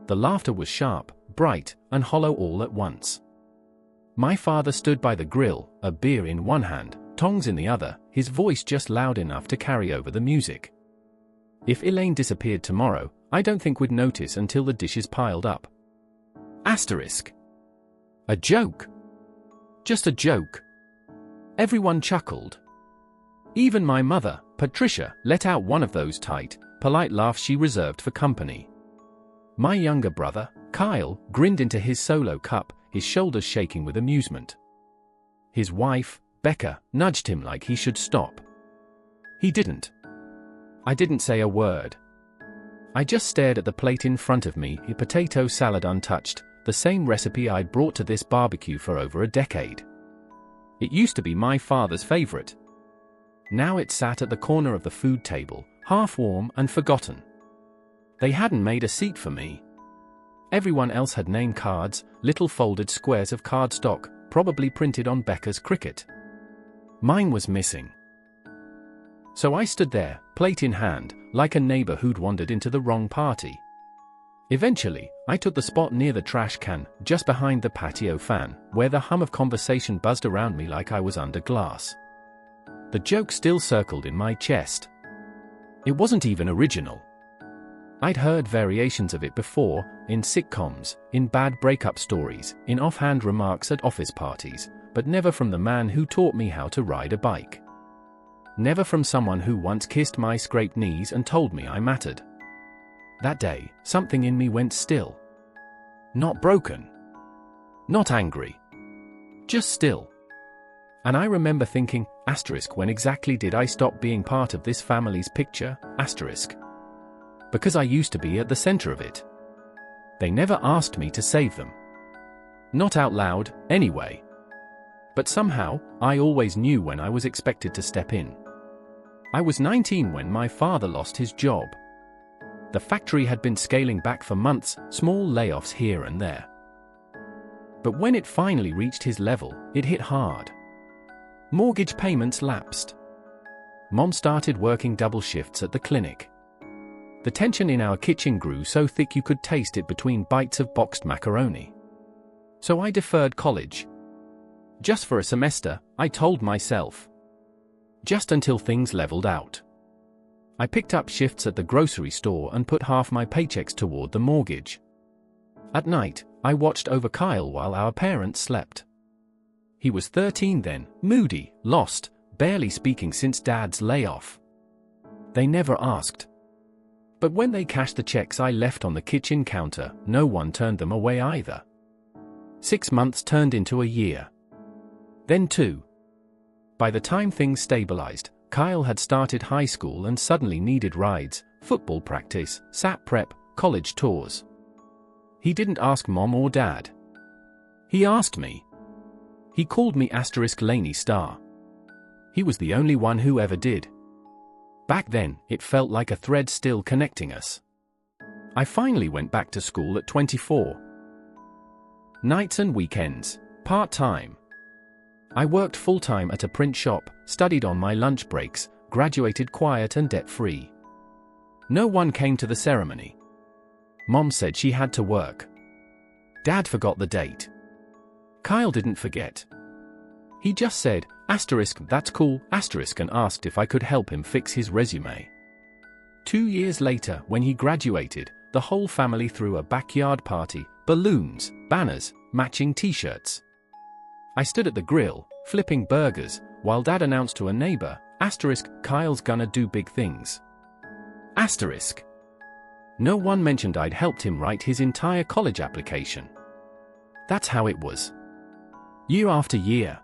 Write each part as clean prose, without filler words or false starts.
The laughter was sharp, bright, and hollow all at once. My father stood by the grill, a beer in one hand, tongs in the other, his voice just loud enough to carry over the music. If Elaine disappeared tomorrow, I don't think we'd notice until the dishes piled up. Asterisk. A joke. Just a joke. Everyone chuckled. Even my mother, Patricia, let out one of those tight, polite laughs she reserved for company. My younger brother, Kyle, grinned into his solo cup, his shoulders shaking with amusement. His wife, Becca, nudged him like he should stop. He didn't. I didn't say a word. I just stared at the plate in front of me, a potato salad untouched, the same recipe I'd brought to this barbecue for over a decade. It used to be my father's favorite. Now it sat at the corner of the food table, half warm and forgotten. They hadn't made a seat for me. Everyone else had name cards, little folded squares of cardstock, probably printed on Becca's cricket. Mine was missing. So I stood there, plate in hand, like a neighbor who'd wandered into the wrong party. Eventually, I took the spot near the trash can, just behind the patio fan, where the hum of conversation buzzed around me like I was under glass. The joke still circled in my chest. It wasn't even original. I'd heard variations of it before, in sitcoms, in bad breakup stories, in offhand remarks at office parties, but never from the man who taught me how to ride a bike. Never from someone who once kissed my scraped knees and told me I mattered. That day, something in me went still. Not broken. Not angry. Just still. And I remember thinking, asterisk, when exactly did I stop being part of this family's picture, asterisk? Because I used to be at the center of it. They never asked me to save them. Not out loud, anyway. But somehow, I always knew when I was expected to step in. I was 19 when my father lost his job. The factory had been scaling back for months, small layoffs here and there. But when it finally reached his level, it hit hard. Mortgage payments lapsed. Mom started working double shifts at the clinic. The tension in our kitchen grew so thick you could taste it between bites of boxed macaroni. So I deferred college. Just for a semester, I told myself. Just until things leveled out. I picked up shifts at the grocery store and put half my paychecks toward the mortgage. At night, I watched over Kyle while our parents slept. He was 13 then, moody, lost, barely speaking since Dad's layoff. They never asked. But when they cashed the checks I left on the kitchen counter, no one turned them away either. 6 months turned into a year. Then 2. By the time things stabilized, Kyle had started high school and suddenly needed rides, football practice, SAT prep, college tours. He didn't ask Mom or Dad. He asked me. He called me asterisk Laney Star. He was the only one who ever did. Back then, it felt like a thread still connecting us. I finally went back to school at 24. Nights and weekends, part-time. I worked full-time at a print shop, studied on my lunch breaks, graduated quiet and debt-free. No one came to the ceremony. Mom said she had to work. Dad forgot the date. Kyle didn't forget. He just said, asterisk, that's cool, asterisk, and asked if I could help him fix his resume. 2 years later, when he graduated, the whole family threw a backyard party, balloons, banners, matching t-shirts. I stood at the grill, flipping burgers, while Dad announced to a neighbor, asterisk, Kyle's gonna do big things. Asterisk. No one mentioned I'd helped him write his entire college application. That's how it was. Year after year.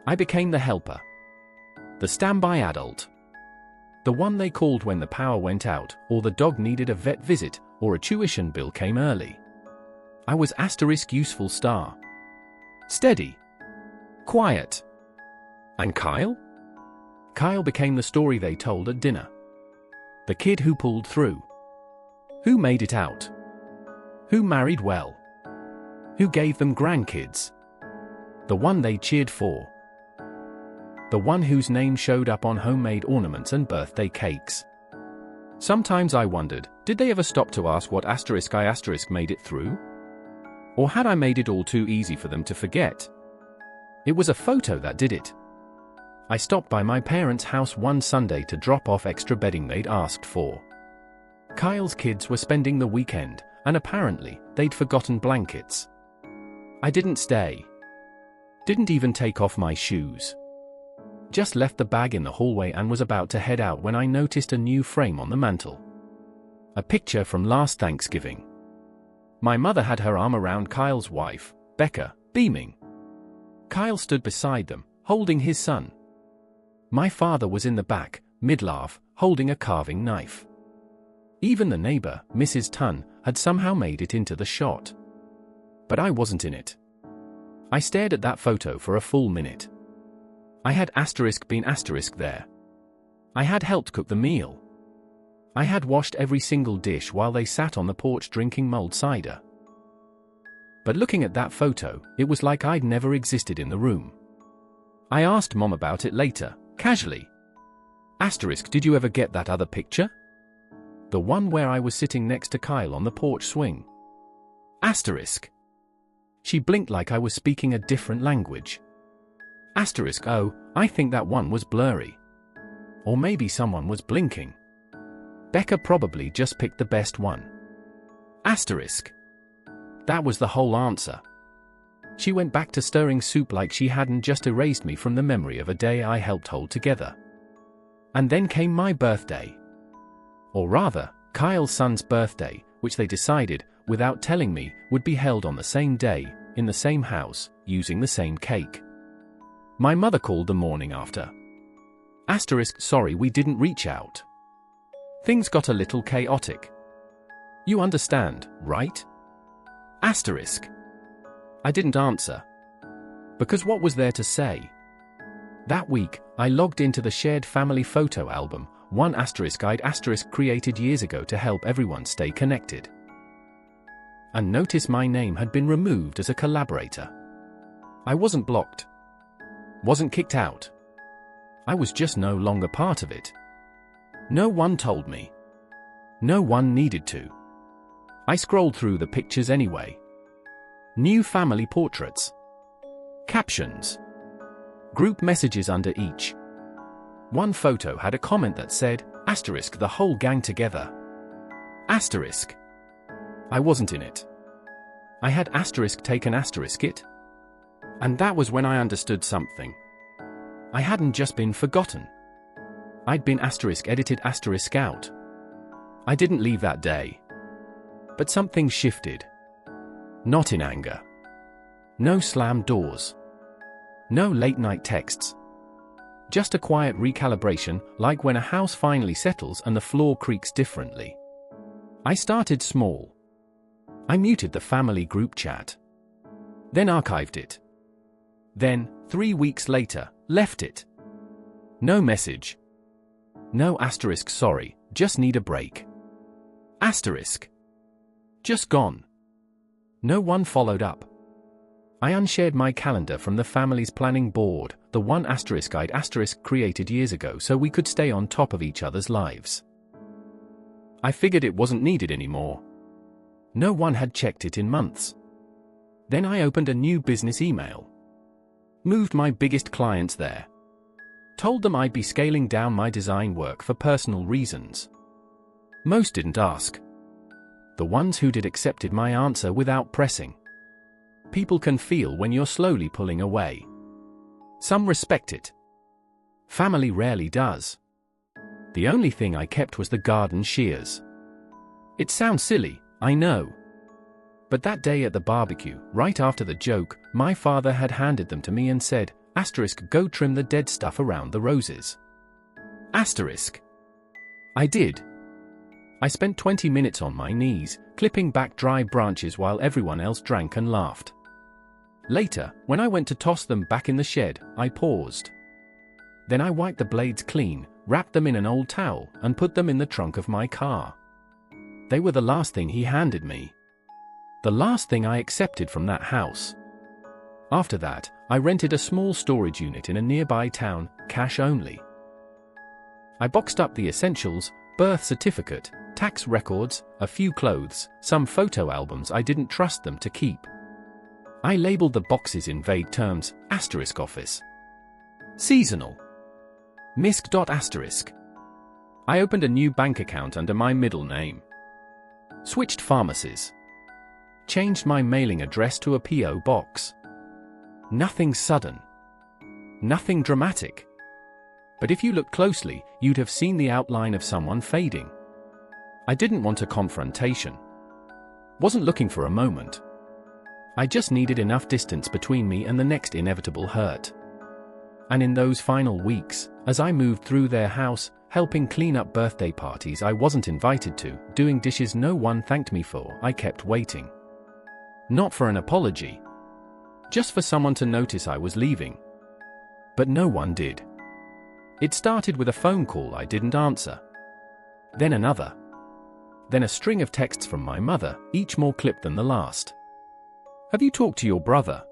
I became the helper. The standby adult. The one they called when the power went out, or the dog needed a vet visit, or a tuition bill came early. I was asterisk useful star. Steady. Quiet. And Kyle? Kyle became the story they told at dinner. The kid who pulled through. Who made it out? Who married well? Who gave them grandkids? The one they cheered for. The one whose name showed up on homemade ornaments and birthday cakes. Sometimes I wondered, did they ever stop to ask what I made it through? Or had I made it all too easy for them to forget? It was a photo that did it. I stopped by my parents' house one Sunday to drop off extra bedding they'd asked for. Kyle's kids were spending the weekend, and apparently, they'd forgotten blankets. I didn't stay. Didn't even take off my shoes. Just left the bag in the hallway and was about to head out when I noticed a new frame on the mantel. A picture from last Thanksgiving. My mother had her arm around Kyle's wife, Becca, beaming. Kyle stood beside them, holding his son. My father was in the back, mid-laugh, holding a carving knife. Even the neighbor, Mrs. Tunn, had somehow made it into the shot. But I wasn't in it. I stared at that photo for a full minute. I had been there. I had helped cook the meal. I had washed every single dish while they sat on the porch drinking mulled cider. But looking at that photo, it was like I'd never existed in the room. I asked Mom about it later, casually. Did you ever get that other picture? The one where I was sitting next to Kyle on the porch swing. She blinked like I was speaking a different language. Oh, I think that one was blurry. Or maybe someone was blinking. Becca probably just picked the best one. That was the whole answer. She went back to stirring soup like she hadn't just erased me from the memory of a day I helped hold together. And then came my birthday. Or rather, Kyle's son's birthday, which they decided, without telling me, would be held on the same day, in the same house, using the same cake. My mother called the morning after. Sorry we didn't reach out. Things got a little chaotic. You understand, right? I didn't answer. Because what was there to say? That week, I logged into the shared family photo album, one I'd created years ago to help everyone stay connected. And notice my name had been removed as a collaborator. I wasn't blocked. Wasn't kicked out. I was just no longer part of it. No one told me. No one needed to. I scrolled through the pictures anyway. New family portraits. Captions. Group messages under each. One photo had a comment that said, the whole gang together. I wasn't in it. I had taken it. And that was when I understood something. I hadn't just been forgotten. I'd been edited out. I didn't leave that day. But something shifted. Not in anger. No slammed doors. No late-night texts. Just a quiet recalibration, like when a house finally settles and the floor creaks differently. I started small. I muted the family group chat. Then archived it. Then, 3 weeks later, left it. No message. No sorry, just need a break. Just gone. No one followed up. I unshared my calendar from the family's planning board, the one I'd created years ago so we could stay on top of each other's lives. I figured it wasn't needed anymore. No one had checked it in months. Then I opened a new business email. Moved my biggest clients there. Told them I'd be scaling down my design work for personal reasons. Most didn't ask. The ones who did accepted my answer without pressing. People can feel when you're slowly pulling away. Some respect it. Family rarely does. The only thing I kept was the garden shears. It sounds silly, I know. But that day at the barbecue, right after the joke, my father had handed them to me and said, go trim the dead stuff around the roses. I did. I spent 20 minutes on my knees, clipping back dry branches while everyone else drank and laughed. Later, when I went to toss them back in the shed, I paused. Then I wiped the blades clean, wrapped them in an old towel, and put them in the trunk of my car. They were the last thing he handed me. The last thing I accepted from that house. After that, I rented a small storage unit in a nearby town, cash only. I boxed up the essentials, birth certificate, tax records, a few clothes, some photo albums I didn't trust them to keep. I labeled the boxes in vague terms, *office. Seasonal. MISC. I opened a new bank account under my middle name. Switched pharmacies. Changed my mailing address to a P.O. box. Nothing sudden. Nothing dramatic. But if you looked closely, you'd have seen the outline of someone fading. I didn't want a confrontation. Wasn't looking for a moment. I just needed enough distance between me and the next inevitable hurt. And in those final weeks, as I moved through their house, helping clean up birthday parties I wasn't invited to, doing dishes no one thanked me for, I kept waiting. Not for an apology. Just for someone to notice I was leaving. But no one did. It started with a phone call I didn't answer. Then another. Then a string of texts from my mother, each more clipped than the last. Have you talked to your brother?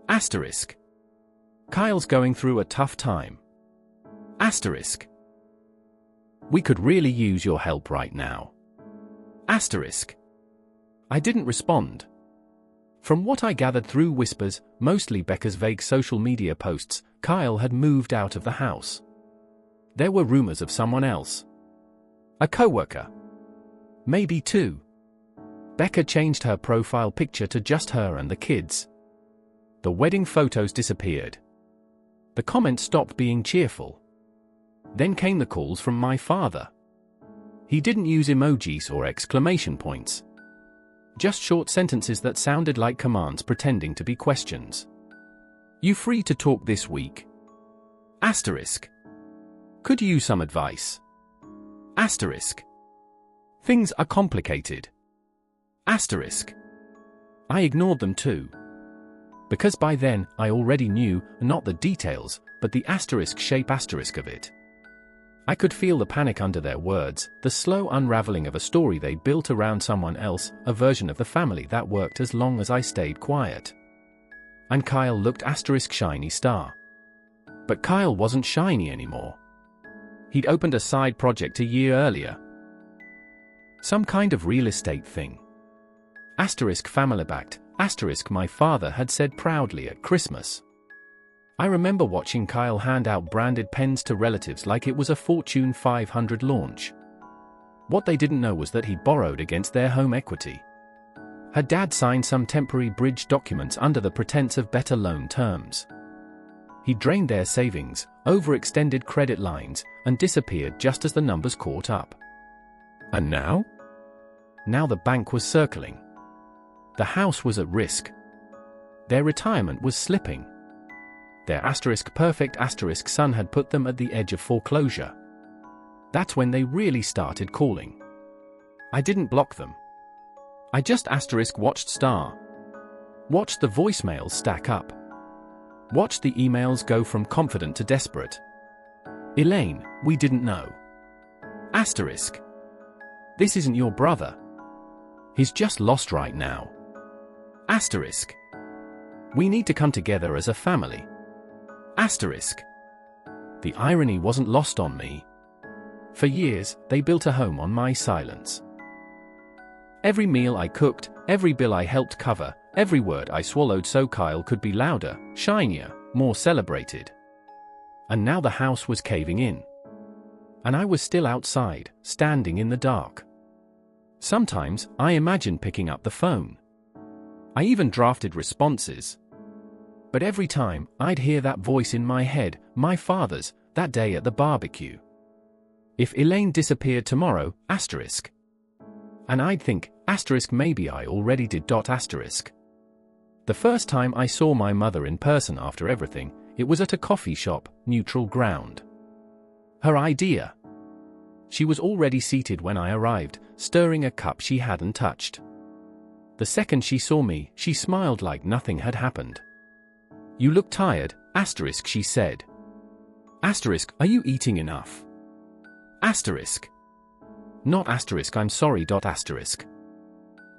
Asterisk. Kyle's going through a tough time. Asterisk. We could really use your help right now. Asterisk. I didn't respond. From what I gathered through whispers, mostly Becca's vague social media posts, Kyle had moved out of the house. There were rumors of someone else. A coworker. Maybe two. Becca changed her profile picture to just her and the kids. The wedding photos disappeared. The comments stopped being cheerful. Then came the calls from my father. He didn't use emojis or exclamation points. Just short sentences that sounded like commands pretending to be questions. You free to talk this week? Asterisk. Could use some advice. Asterisk. Things are complicated. Asterisk. I ignored them too. Because by then, I already knew, not the details, but the asterisk shape asterisk of it. I could feel the panic under their words, the slow unraveling of a story they built around someone else, a version of the family that worked as long as I stayed quiet. And Kyle looked asterisk shiny star. But Kyle wasn't shiny anymore. He'd opened a side project a year earlier. Some kind of real estate thing. Asterisk family-backed, asterisk my father had said proudly at Christmas. I remember watching Kyle hand out branded pens to relatives like it was a Fortune 500 launch. What they didn't know was that he borrowed against their home equity. Her dad signed some temporary bridge documents under the pretense of better loan terms. He drained their savings, overextended credit lines, and disappeared just as the numbers caught up. And now? Now the bank was circling. The house was at risk. Their retirement was slipping. Their perfect son had put them at the edge of foreclosure. That's when they really started calling. I didn't block them. I just watched star. Watched the voicemails stack up. Watched the emails go from confident to desperate. Elaine, we didn't know. Asterisk. This isn't your brother. He's just lost right now. Asterisk. We need to come together as a family. Asterisk. The irony wasn't lost on me. For years, they built a home on my silence. Every meal I cooked, every bill I helped cover, every word I swallowed so Kyle could be louder, shinier, more celebrated. And now the house was caving in. And I was still outside, standing in the dark. Sometimes, I imagined picking up the phone. I even drafted responses. But every time, I'd hear that voice in my head, my father's, that day at the barbecue. If Elaine disappeared tomorrow, asterisk. And I'd think, asterisk maybe I already did. Asterisk. The first time I saw my mother in person after everything, it was at a coffee shop, neutral ground. Her idea. She was already seated when I arrived, stirring a cup she hadn't touched. The second she saw me, she smiled like nothing had happened. You look tired, asterisk, she said. Asterisk, are you eating enough? Asterisk. Not asterisk, I'm sorry. Asterisk.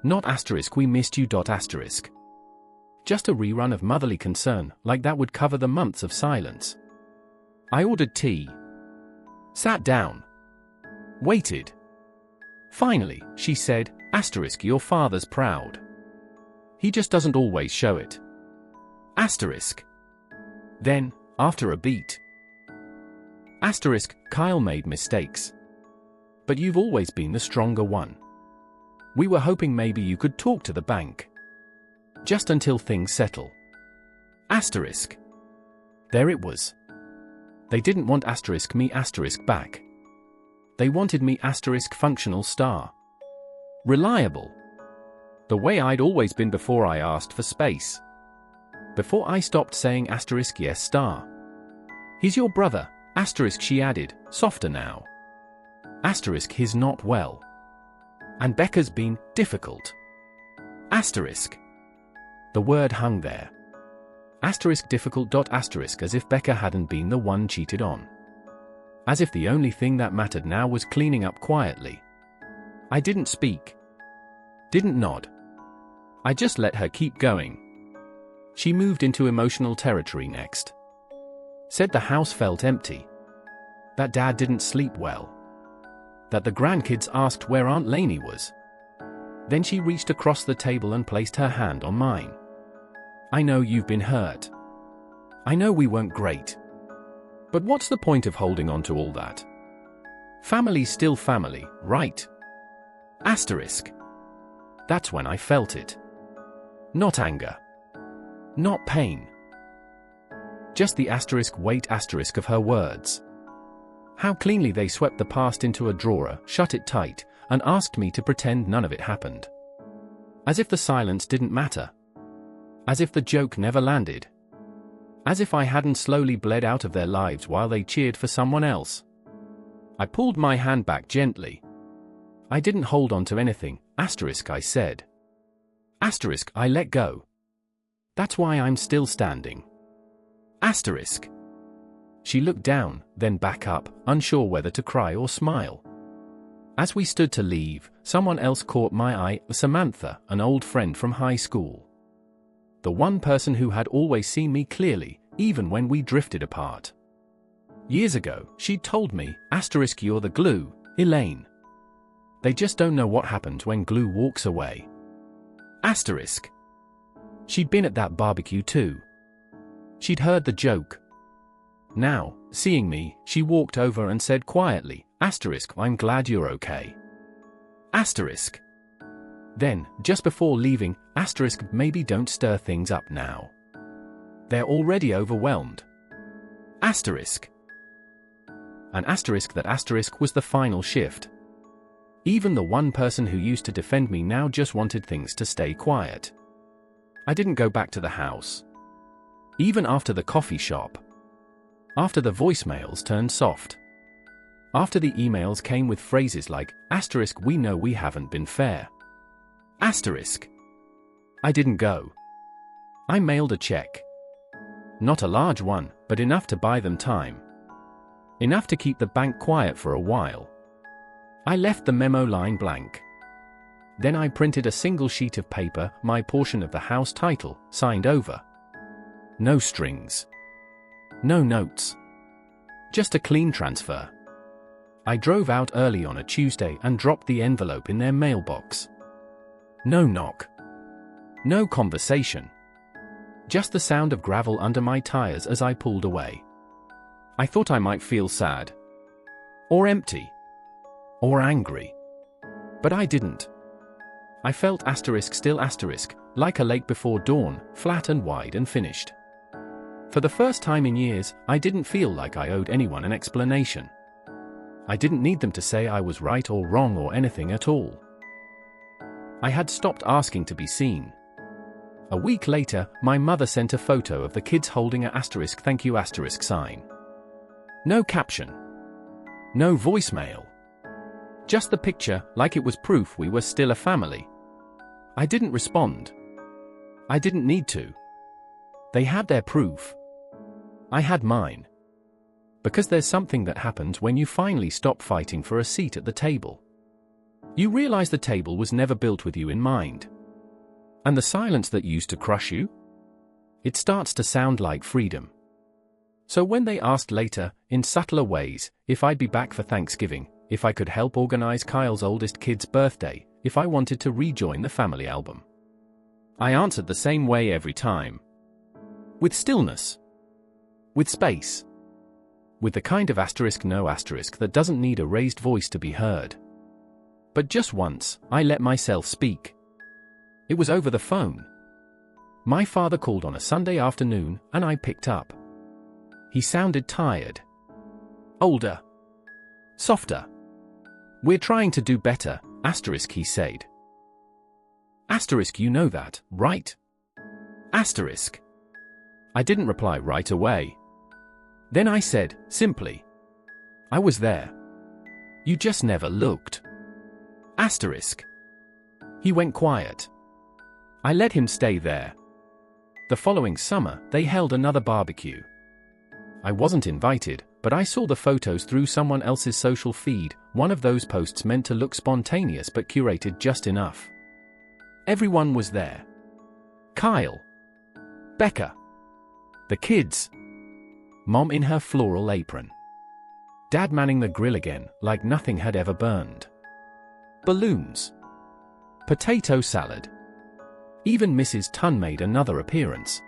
Not asterisk, we missed you. Asterisk. Just a rerun of motherly concern, like that would cover the months of silence. I ordered tea. Sat down. Waited. Finally, she said, *, your father's proud. He just doesn't always show it. *. Then, after a beat. *, Kyle made mistakes. But you've always been the stronger one. We were hoping maybe you could talk to the bank. Just until things settle. *. There it was. They didn't want me back. They wanted me functional star. Reliable. The way I'd always been before I asked for space. Before I stopped saying yes star. He's your brother, she added, softer now. He's not well. And Becca's been difficult. The word hung there. Difficult. As if Becca hadn't been the one cheated on. As if the only thing that mattered now was cleaning up quietly. I didn't speak. Didn't nod. I just let her keep going. She moved into emotional territory next. Said the house felt empty. That Dad didn't sleep well. That the grandkids asked where Aunt Lainey was. Then she reached across the table and placed her hand on mine. I know you've been hurt. I know we weren't great. But what's the point of holding on to all that? Family's still family, right? That's when I felt it. Not anger. Not pain. Just the weight of her words. How cleanly they swept the past into a drawer, shut it tight, and asked me to pretend none of it happened. As if the silence didn't matter. As if the joke never landed. As if I hadn't slowly bled out of their lives while they cheered for someone else. I pulled my hand back gently. I didn't hold on to anything, I said. I let go. That's why I'm still standing. She looked down, then back up, unsure whether to cry or smile. As we stood to leave, someone else caught my eye, Samantha, an old friend from high school. The one person who had always seen me clearly, even when we drifted apart. Years ago, she'd told me, you're the glue, Elaine. They just don't know what happens when glue walks away. She'd been at that barbecue too. She'd heard the joke. Now, seeing me, she walked over and said quietly, I'm glad you're okay. Then, just before leaving, maybe don't stir things up now. They're already overwhelmed. An that was the final shift. Even the one person who used to defend me now just wanted things to stay quiet. I didn't go back to the house. Even after the coffee shop. After the voicemails turned soft. After the emails came with phrases like, we know we haven't been fair. I didn't go. I mailed a check. Not a large one, but enough to buy them time. Enough to keep the bank quiet for a while. I left the memo line blank. Then I printed a single sheet of paper, my portion of the house title, signed over. No strings. No notes. Just a clean transfer. I drove out early on a Tuesday and dropped the envelope in their mailbox. No knock. No conversation. Just the sound of gravel under my tires as I pulled away. I thought I might feel sad. Or empty. Or angry. But I didn't. I felt still like a lake before dawn, flat and wide and finished. For the first time in years, I didn't feel like I owed anyone an explanation. I didn't need them to say I was right or wrong or anything at all. I had stopped asking to be seen. A week later, my mother sent a photo of the kids holding a thank you sign. No caption. No voicemail. Just the picture, like it was proof we were still a family. I didn't respond. I didn't need to. They had their proof. I had mine. Because there's something that happens when you finally stop fighting for a seat at the table. You realize the table was never built with you in mind. And the silence that used to crush you? It starts to sound like freedom. So when they asked later, in subtler ways, if I'd be back for Thanksgiving, if I could help organize Kyle's oldest kid's birthday, if I wanted to rejoin the family album. I answered the same way every time. With stillness. With space. With the kind of no that doesn't need a raised voice to be heard. But just once, I let myself speak. It was over the phone. My father called on a Sunday afternoon, and I picked up. He sounded tired. Older. Softer. "We're trying to do better, he said. You know that, right? I didn't reply right away. Then I said, simply, "I was there. You just never looked." He went quiet. I let him stay there. The following summer, they held another barbecue. I wasn't invited, but I saw the photos through someone else's social feed, one of those posts meant to look spontaneous but curated just enough. Everyone was there. Kyle. Becca. The kids. Mom in her floral apron. Dad manning the grill again, like nothing had ever burned. Balloons. Potato salad. Even Mrs. Tunn made another appearance.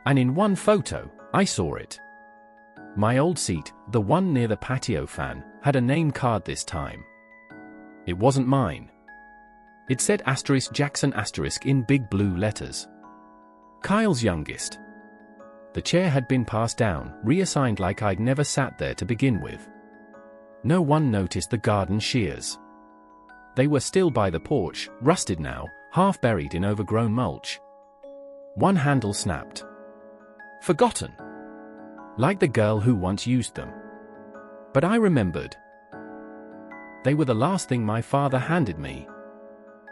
And in one photo, I saw it. My old seat, the one near the patio fan, had a name card this time. It wasn't mine. It said Jackson in big blue letters. Kyle's youngest. The chair had been passed down, reassigned like I'd never sat there to begin with. No one noticed the garden shears. They were still by the porch, rusted now, half buried in overgrown mulch. One handle snapped. Forgotten. Like the girl who once used them. But I remembered. They were the last thing my father handed me.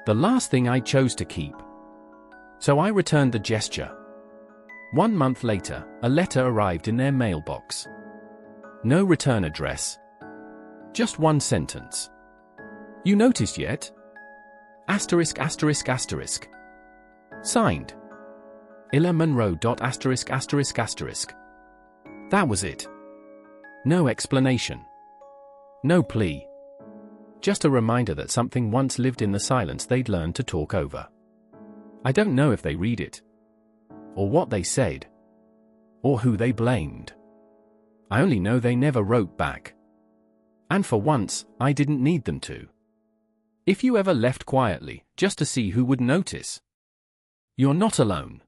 The last thing I chose to keep. So I returned the gesture. 1 month later, a letter arrived in their mailbox. No return address. Just one sentence. "You noticed yet? Signed. Illa Monroe. That was it. No explanation. No plea. Just a reminder that something once lived in the silence they'd learned to talk over. I don't know if they read it. Or what they said. Or who they blamed. I only know they never wrote back. And for once, I didn't need them to. If you ever left quietly, just to see who would notice, you're not alone.